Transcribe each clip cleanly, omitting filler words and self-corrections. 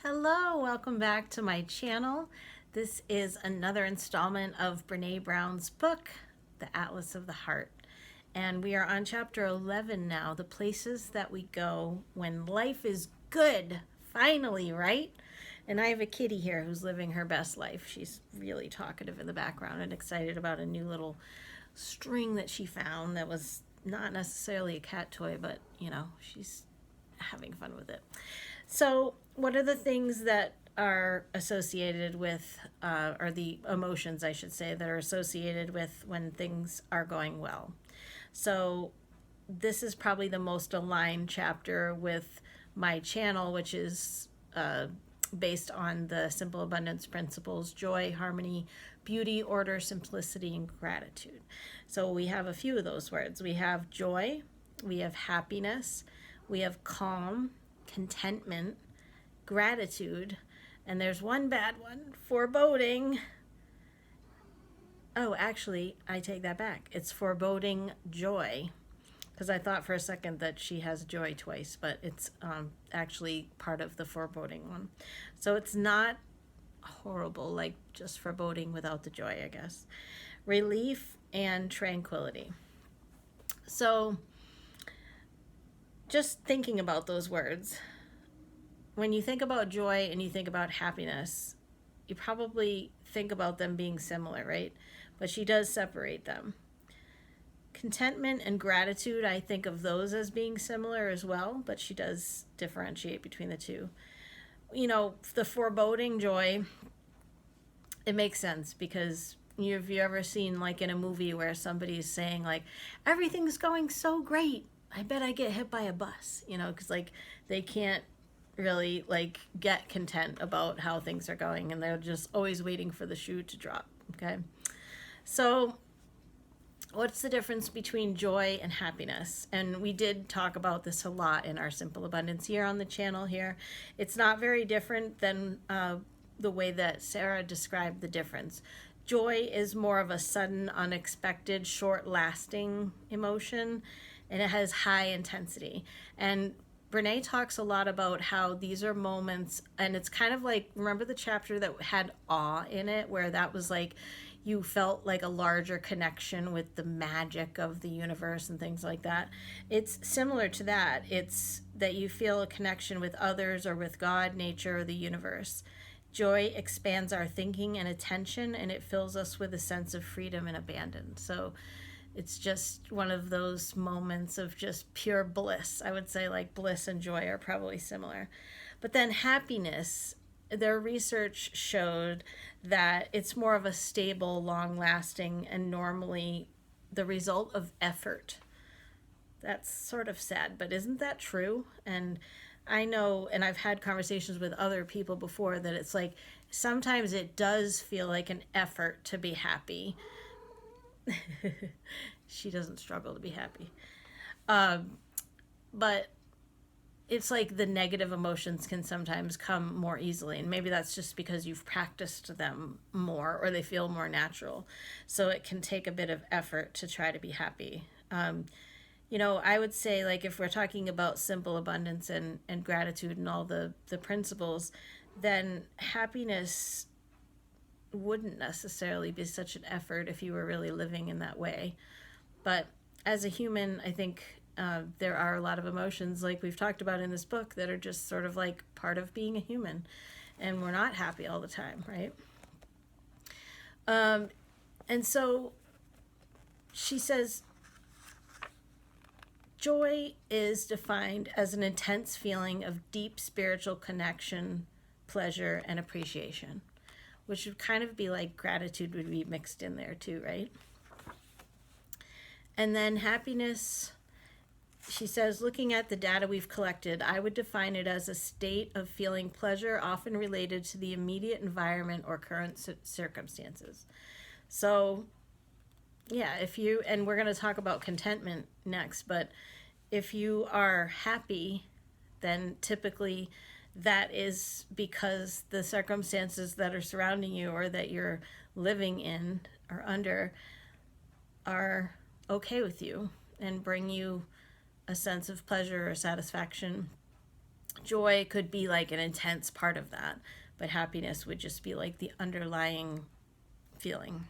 Hello, welcome back to my channel. This is another installment of Brené Brown's book, The Atlas of the Heart. And we are on chapter 11 now, the places that we go when life is good. Finally, right? And I have a kitty here who's living her best life. She's really talkative in the background and excited about a new little string that she found that was not necessarily a cat toy, but she's having fun with it. So, what are the things that are associated with, or the emotions, I should say, that are associated with when things are going well? So, this is probably the most aligned chapter with my channel, which is based on the simple abundance principles: joy, harmony, beauty, order, simplicity, and gratitude. So, we have a few of those words. We have joy, we have happiness, we have calm, contentment, gratitude, and there's one bad one: foreboding. Oh, actually, I take that back. It's foreboding joy, because I thought for a second that she has joy twice, but it's actually part of the foreboding one. So it's not horrible, like just foreboding without the joy, I guess. Relief and tranquility. So just thinking about those words, when you think about joy and you think about happiness, you probably think about them being similar, right? But she does separate them. Contentment and gratitude, I think of those as being similar as well, but she does differentiate between the two. The foreboding joy, it makes sense because have you ever seen, like, in a movie where somebody's saying, like, everything's going so great, I bet I get hit by a bus, because, like, they can't really, like, get content about how things are going, and they're just always waiting for the shoe to drop. Okay, so what's the difference between joy and happiness? And we did talk about this a lot in our Simple Abundance here on the channel here. It's not very different than the way that Sarah described the difference. Joy is more of a sudden, unexpected, short-lasting emotion, and it has high intensity. And Brené talks a lot about how these are moments, and it's kind of like, remember the chapter that had awe in it, where that was like, you felt like a larger connection with the magic of the universe and things like that. It's similar to that. It's that you feel a connection with others or with God, nature, or the universe. Joy expands our thinking and attention, and it fills us with a sense of freedom and abandon. So it's just one of those moments of just pure bliss. I would say, like, bliss and joy are probably similar. But then happiness, their research showed that it's more of a stable, long-lasting, and normally the result of effort. That's sort of sad, but isn't that true? And I know, and I've had conversations with other people before, that it's like sometimes it does feel like an effort to be happy. She doesn't struggle to be happy. But it's like the negative emotions can sometimes come more easily, and maybe that's just because you've practiced them more or they feel more natural. So it can take a bit of effort to try to be happy. I would say, like, if we're talking about simple abundance and gratitude and all the principles, then happiness wouldn't necessarily be such an effort if you were really living in that way. But as a human, I think there are a lot of emotions, like we've talked about in this book, that are just sort of like part of being a human, and we're not happy all the time, right? And so she says, joy is defined as an intense feeling of deep spiritual connection, pleasure, and appreciation, which would kind of be like gratitude would be mixed in there too, right? And then happiness, she says, looking at the data we've collected, I would define it as a state of feeling pleasure often related to the immediate environment or current circumstances. So, yeah, and we're going to talk about contentment next, but if you are happy, then typically that is because the circumstances that are surrounding you or that you're living in or under are okay with you and bring you a sense of pleasure or satisfaction Joy could be like an intense part of that, but happiness would just be like the underlying feeling.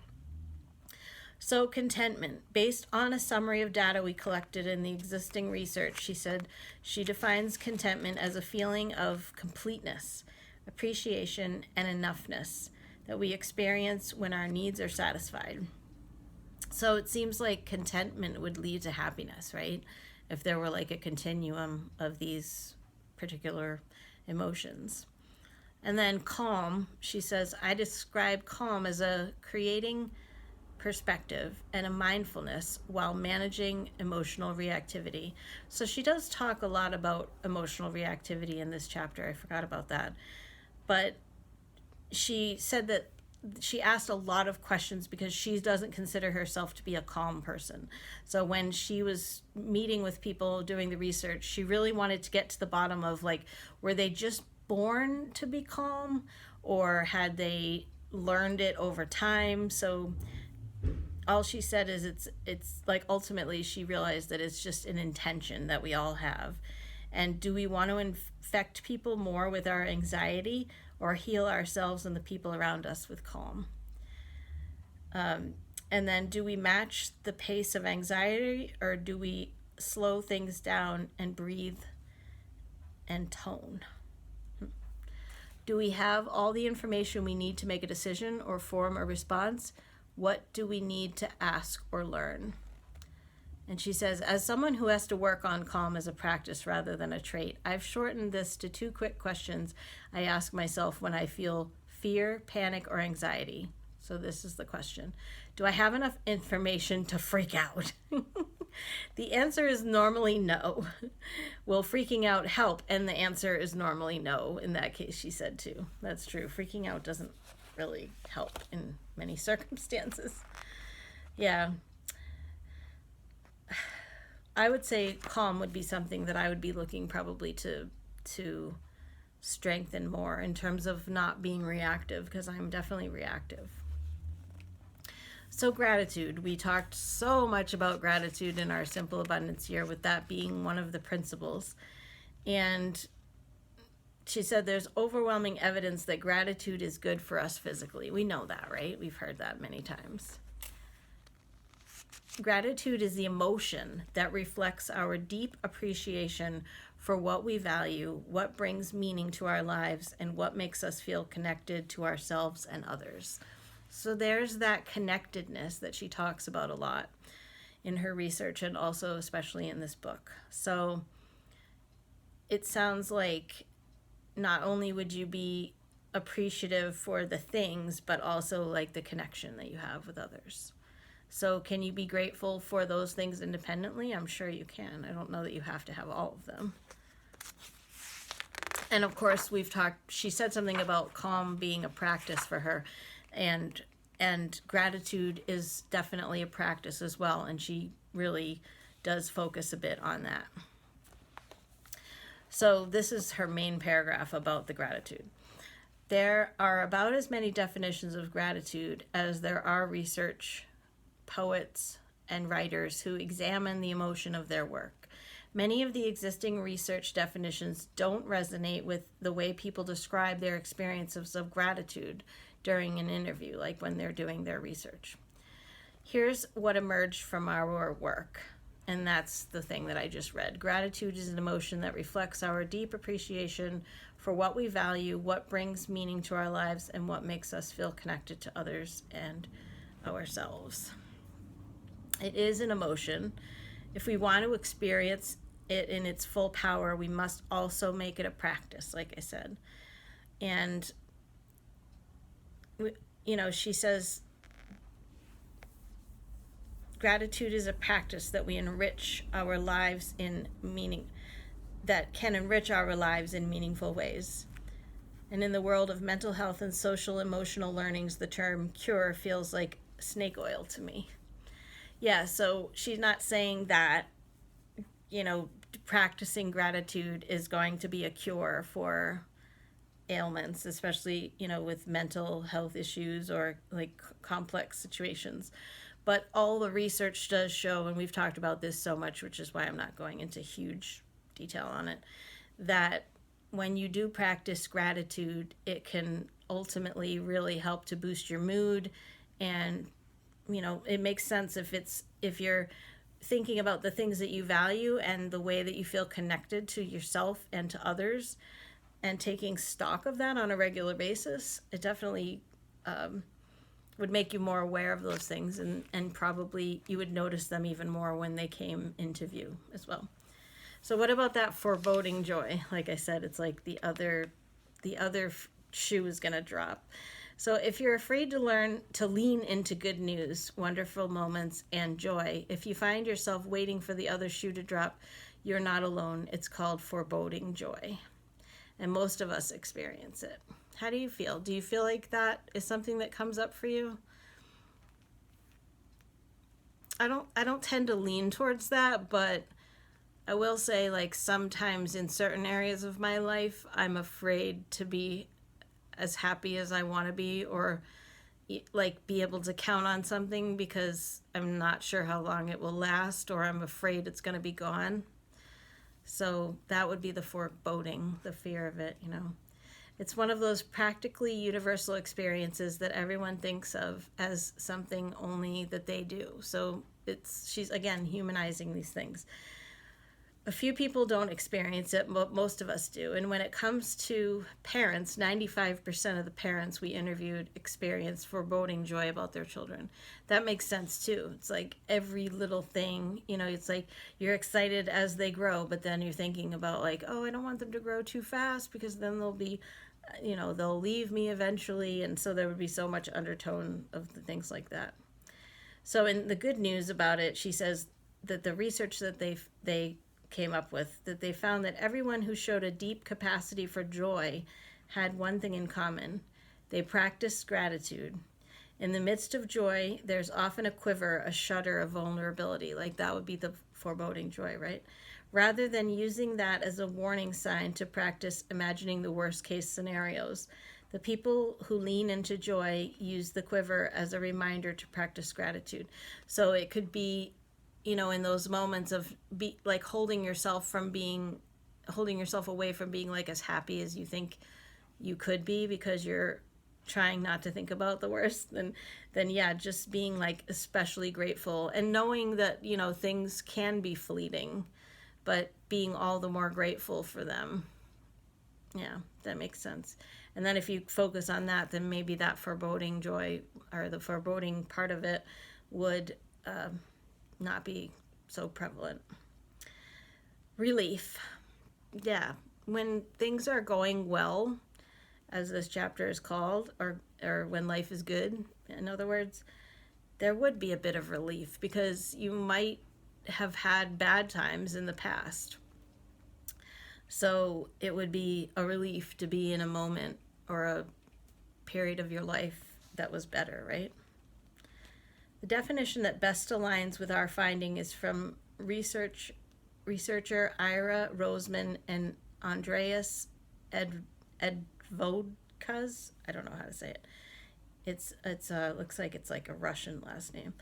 So, contentment. Based on a summary of data we collected in the existing research, she said she defines contentment as a feeling of completeness, appreciation, and enoughness that we experience when our needs are satisfied. So, it seems like contentment would lead to happiness, right? If there were like a continuum of these particular emotions. And then calm, she says, I describe calm as a creating perspective and a mindfulness while managing emotional reactivity. So she does talk a lot about emotional reactivity in this chapter. I forgot about that. But she said that she asked a lot of questions because she doesn't consider herself to be a calm person. So when she was meeting with people doing the research, she really wanted to get to the bottom of like, were they just born to be calm or had they learned it over time? So all she said is it's like ultimately she realized that it's just an intention that we all have. And do we want to infect people more with our anxiety or heal ourselves and the people around us with calm? And then do we match the pace of anxiety or do we slow things down and breathe and tone? Do we have all the information we need to make a decision or form a response? What do we need to ask or learn? And she says, as someone who has to work on calm as a practice rather than a trait, I've shortened this to 2 quick questions I ask myself when I feel fear, panic, or anxiety. So this is the question. Do I have enough information to freak out? The answer is normally no. Will freaking out help? And the answer is normally no. In that case, she said too. That's true. Freaking out doesn't really help in many circumstances. Yeah. I would say calm would be something that I would be looking probably to strengthen more in terms of not being reactive, because I'm definitely reactive. So gratitude. We talked so much about gratitude in our Simple Abundance year, with that being one of the principles. And she said there's overwhelming evidence that gratitude is good for us physically. We know that, right? We've heard that many times. Gratitude is the emotion that reflects our deep appreciation for what we value, what brings meaning to our lives, and what makes us feel connected to ourselves and others. So there's that connectedness that she talks about a lot in her research and also especially in this book. So it sounds like not only would you be appreciative for the things, but also like the connection that you have with others. So can you be grateful for those things independently? I'm sure you can. I don't know that you have to have all of them. And of course, she said something about calm being a practice for her, and gratitude is definitely a practice as well, and she really does focus a bit on that. So this is her main paragraph about the gratitude. There are about as many definitions of gratitude as there are research, poets, and writers who examine the emotion of their work. Many of the existing research definitions don't resonate with the way people describe their experiences of gratitude during an interview, like when they're doing their research. Here's what emerged from our work, and that's the thing that I just read. Gratitude is an emotion that reflects our deep appreciation for what we value, what brings meaning to our lives, and what makes us feel connected to others and ourselves. It is an emotion. If we want to experience it in its full power, we must also make it a practice, like I said. And, she says gratitude is a practice that we enrich our lives in meaning, that can enrich our lives in meaningful ways. And in the world of mental health and social emotional learnings, the term cure feels like snake oil to me. Yeah, so she's not saying that, practicing gratitude is going to be a cure for ailments, especially, with mental health issues or like complex situations. But all the research does show, and we've talked about this so much, which is why I'm not going into huge detail on it, that when you do practice gratitude, it can ultimately really help to boost your mood. And it makes sense if you're thinking about the things that you value and the way that you feel connected to yourself and to others, and taking stock of that on a regular basis. It definitely would make you more aware of those things, and probably you would notice them even more when they came into view as well. So what about that foreboding joy? Like I said, it's like the other shoe is going to drop. So if you're afraid to learn to lean into good news, wonderful moments, and joy, if you find yourself waiting for the other shoe to drop, you're not alone. It's called foreboding joy. And most of us experience it. How do you feel? Do you feel like that is something that comes up for you? I don't tend to lean towards that, but I will say, like, sometimes in certain areas of my life, I'm afraid to be as happy as I want to be, or like be able to count on something, because I'm not sure how long it will last, or I'm afraid it's going to be gone. So that would be the foreboding, the fear of it. It's one of those practically universal experiences that everyone thinks of as something only that they do. So she's again humanizing these things. A few people don't experience it, but most of us do. And when it comes to parents, 95% of the parents we interviewed experience foreboding joy about their children. That makes sense too. It's like every little thing, it's like you're excited as they grow, but then you're thinking about like, oh, I don't want them to grow too fast, because then they'll be, they'll leave me eventually. And so there would be so much undertone of the things like that. So in the good news about it, she says that the research that they came up with, that they found that everyone who showed a deep capacity for joy had one thing in common. They practiced gratitude. In the midst of joy, there's often a quiver, a shudder of vulnerability. Like that would be the foreboding joy, right? Rather than using that as a warning sign to practice imagining the worst case scenarios, the people who lean into joy use the quiver as a reminder to practice gratitude. So it could be, in those moments of like holding yourself away from being like as happy as you think you could be, because you're trying not to think about the worst, then yeah, just being like especially grateful and knowing that, things can be fleeting, but being all the more grateful for them. Yeah, that makes sense. And then if you focus on that, then maybe that foreboding joy, or the foreboding part of it, would not be so prevalent. Relief. Yeah, when things are going well, as this chapter is called, or when life is good, in other words, there would be a bit of relief, because you might have had bad times in the past. So it would be a relief to be in a moment or a period of your life that was better, right? The definition that best aligns with our finding is from researcher Ira Roseman and Andreas Edvodkas. I don't know how to say it. It's looks like it's like a Russian last name.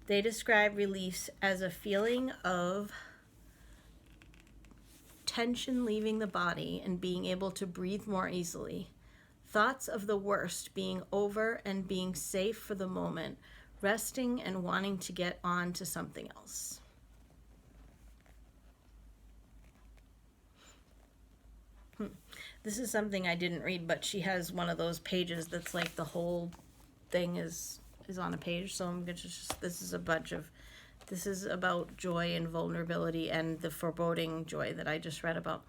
They describe relief as a feeling of tension leaving the body and being able to breathe more easily. Thoughts of the worst being over and being safe for the moment, resting and wanting to get on to something else. This is something I didn't read, but she has one of those pages that's like the whole thing is on a page. So I'm going to this is about joy and vulnerability and the foreboding joy that I just read about.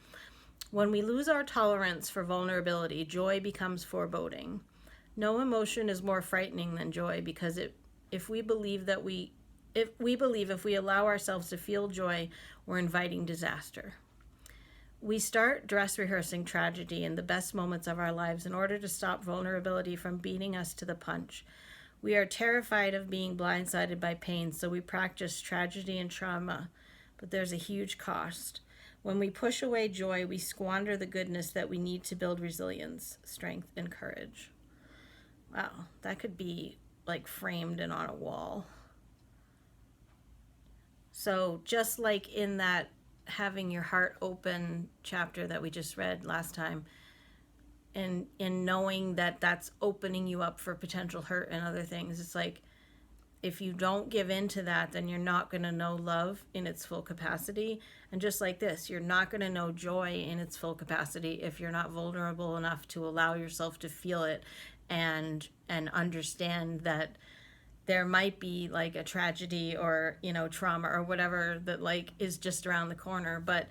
When we lose our tolerance for vulnerability, joy becomes foreboding. No emotion is more frightening than joy, because if we allow ourselves to feel joy, we're inviting disaster. We start dress rehearsing tragedy in the best moments of our lives in order to stop vulnerability from beating us to the punch. We are terrified of being blindsided by pain, so we practice tragedy and trauma, but there's a huge cost. When we push away joy, we squander the goodness that we need to build resilience, strength, and courage. Wow, that could be like framed and on a wall. So just like in that having your heart open chapter that we just read last time, and in knowing that that's opening you up for potential hurt and other things. It's like, if you don't give in to that, then you're not going to know love in its full capacity. And just like this, you're not going to know joy in its full capacity if you're not vulnerable enough to allow yourself to feel it and understand that there might be like a tragedy or, you know, trauma or whatever that like is just around the corner. But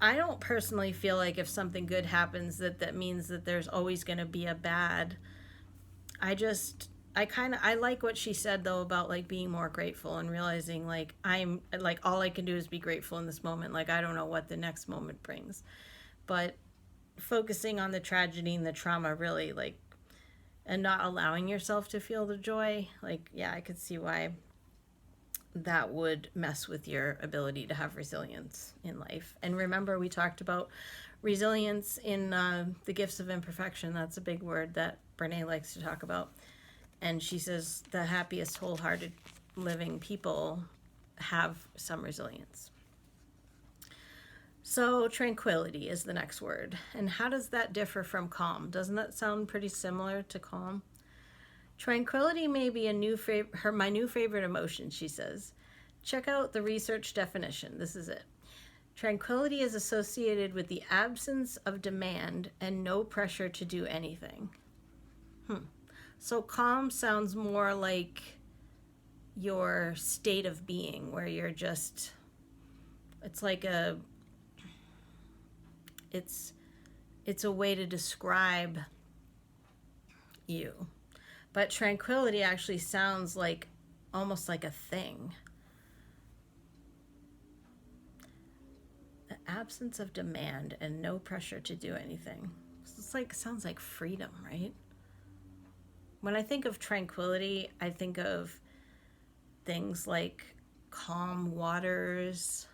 I don't personally feel like if something good happens that means that there's always going to be a bad. I like what she said though about like being more grateful and realizing like I'm like all I can do is be grateful in this moment. Like I don't know what the next moment brings. But focusing on the tragedy and the trauma really, like, and not allowing yourself to feel the joy, like, yeah, I could see why that would mess with your ability to have resilience in life. And remember, we talked about resilience in the Gifts of Imperfection. That's a big word that Brené likes to talk about. And she says the happiest, wholehearted living people have some resilience. So tranquility is the next word. And how does that differ from calm? Doesn't that sound pretty similar to calm? Tranquility may be my new favorite emotion, she says. Check out the research definition. This is it. Tranquility is associated with the absence of demand and no pressure to do anything. So calm sounds more like your state of being, where you're just, it's like it's a way to describe you. But tranquility actually sounds like almost like a thing. The absence of demand and no pressure to do anything. It's like, sounds like freedom, right? When I think of tranquility, I think of things like calm waters.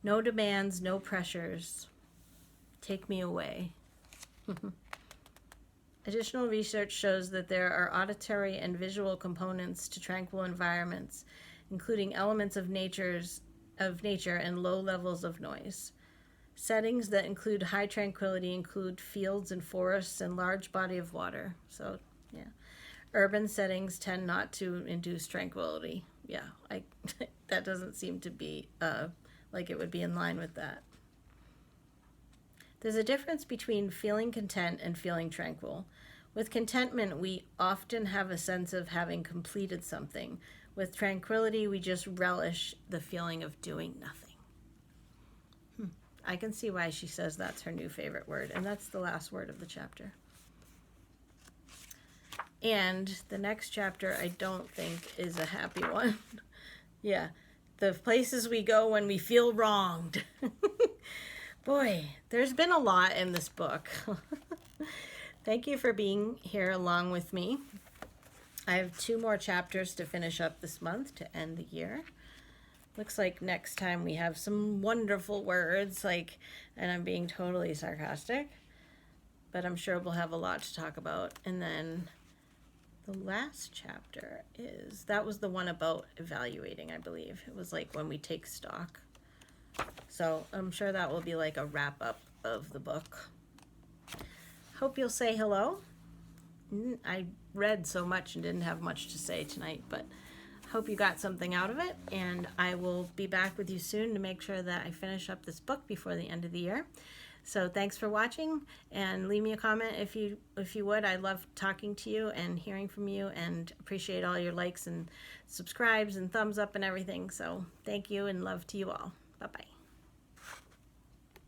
No demands, no pressures. Take me away. Additional research shows that there are auditory and visual components to tranquil environments, including elements of nature and low levels of noise. Settings that include high tranquility include fields and forests and large body of water. So, yeah. Urban settings tend not to induce tranquility. Yeah, that doesn't seem to be like it would be in line with that. There's a difference between feeling content and feeling tranquil. With contentment, we often have a sense of having completed something. With tranquility, we just relish the feeling of doing nothing. I can see why she says that's her new favorite word, and that's the last word of the chapter. And the next chapter I don't think is a happy one. Yeah, the places we go when we feel wronged. Boy, there's been a lot in this book. Thank you for being here along with me. I have 2 more chapters to finish up this month to end the year. Looks like next time we have some wonderful words, like, and I'm being totally sarcastic, but I'm sure we'll have a lot to talk about. And then the last chapter that was the one about evaluating, I believe. It was like when we take stock. So I'm sure that will be like a wrap up of the book. Hope you'll say hello. I read so much and didn't have much to say tonight, but hope you got something out of it, and I will be back with you soon to make sure that I finish up this book before the end of the year. So thanks for watching, and leave me a comment if you would. I love talking to you and hearing from you, and appreciate all your likes and subscribes and thumbs up and everything. So thank you, and love to you all. Bye-bye.